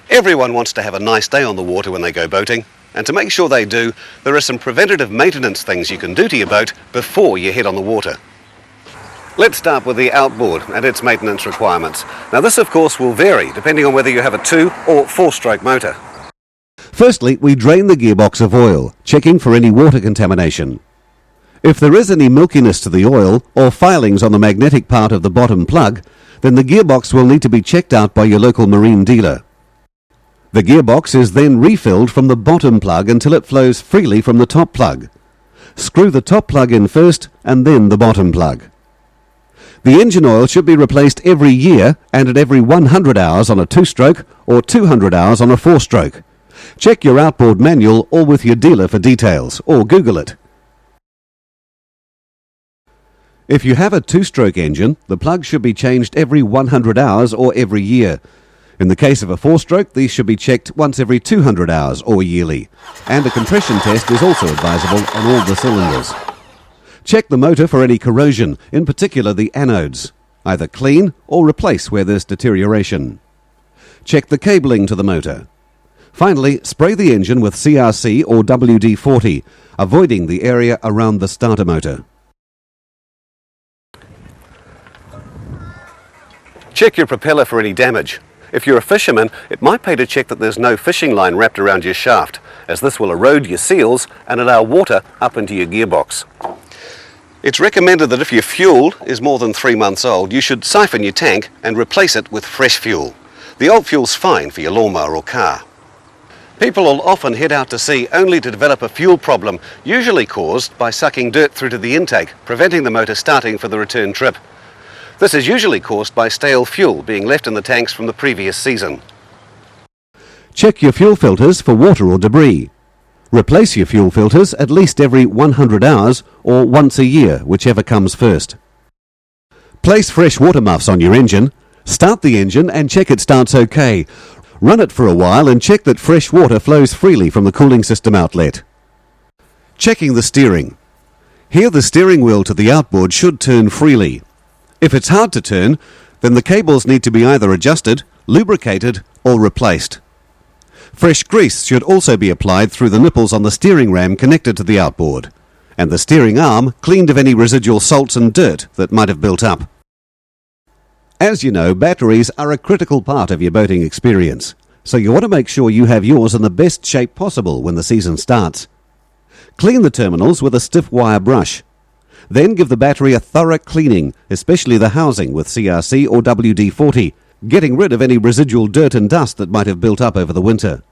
Everyone wants to have a nice day on the water when they go boating, and to make sure they do, there are some preventative maintenance things you can do to your boat before you head on the water. Let's start with the outboard and its maintenance requirements. Now this of course will vary depending on whether you have a 2 or 4-stroke motor. Firstly, we drain the gearbox of oil, checking for any water contamination. If there is any milkiness to the oil or filings on the magnetic part of the bottom plug, then the gearbox will need to be checked out by your local marine dealer. The gearbox is then refilled from the bottom plug until it flows freely from the top plug. Screw the top plug in first and then the bottom plug. The engine oil should be replaced every year and at every 100 hours on a 2-stroke or 200 hours on a 4-stroke. Check your outboard manual or with your dealer for details, or Google it. If you have a 2-stroke engine, the plug should be changed every 100 hours or every year. In the case of a 4-stroke, these should be checked once every 200 hours or yearly. And a compression test is also advisable on all the cylinders. Check the motor for any corrosion, in particular the anodes. Either clean or replace where there's deterioration. Check the cabling to the motor. Finally, spray the engine with CRC or WD-40, avoiding the area around the starter motor. Check your propeller for any damage. If you're a fisherman, it might pay to check that there's no fishing line wrapped around your shaft, as this will erode your seals and allow water up into your gearbox. It's recommended that if your fuel is more than 3 months old, you should siphon your tank and replace it with fresh fuel. The old fuel's fine for your lawnmower or car. People will often head out to sea only to develop a fuel problem, usually caused by sucking dirt through to the intake, preventing the motor starting for the return trip. This is usually caused by stale fuel being left in the tanks from the previous season. Check your fuel filters for water or debris. Replace your fuel filters at least every 100 hours or once a year, whichever comes first. Place fresh water muffs on your engine. Start the engine and check it starts okay. Run it for a while and check that fresh water flows freely from the cooling system outlet. Checking the steering. Here the steering wheel to the outboard should turn freely. If it's hard to turn, then the cables need to be either adjusted, lubricated or replaced. Fresh grease should also be applied through the nipples on the steering ram connected to the outboard, and the steering arm cleaned of any residual salts and dirt that might have built up. As you know, batteries are a critical part of your boating experience, so you want to make sure you have yours in the best shape possible when the season starts. Clean the terminals with a stiff wire brush. Then give the battery a thorough cleaning, especially the housing with CRC or WD-40, getting rid of any residual dirt and dust that might have built up over the winter.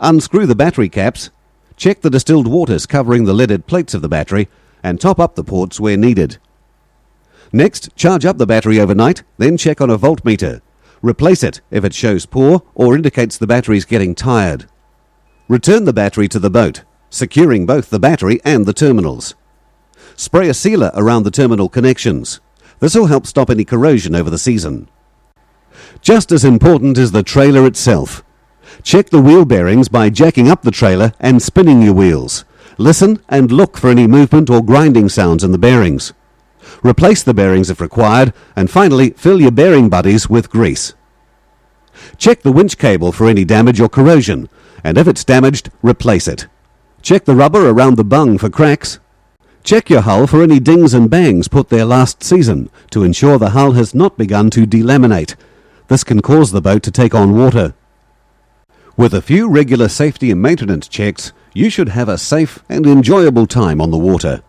Unscrew the battery caps, check the distilled waters covering the leaded plates of the battery, and top up the ports where needed. Next, charge up the battery overnight, then check on a voltmeter. Replace it if it shows poor or indicates the battery's getting tired. Return the battery to the boat, securing both the battery and the terminals. Spray a sealer around the terminal connections. This will help stop any corrosion over the season. Just as important is the trailer itself. Check the wheel bearings by jacking up the trailer and spinning your wheels. Listen and look for any movement or grinding sounds in the bearings. Replace the bearings if required, and finally fill your bearing buddies with grease. Check the winch cable for any damage or corrosion, and if it's damaged, replace it. Check the rubber around the bung for cracks. Check your hull for any dings and bangs put there last season to ensure the hull has not begun to delaminate. This can cause the boat to take on water. With a few regular safety and maintenance checks, you should have a safe and enjoyable time on the water.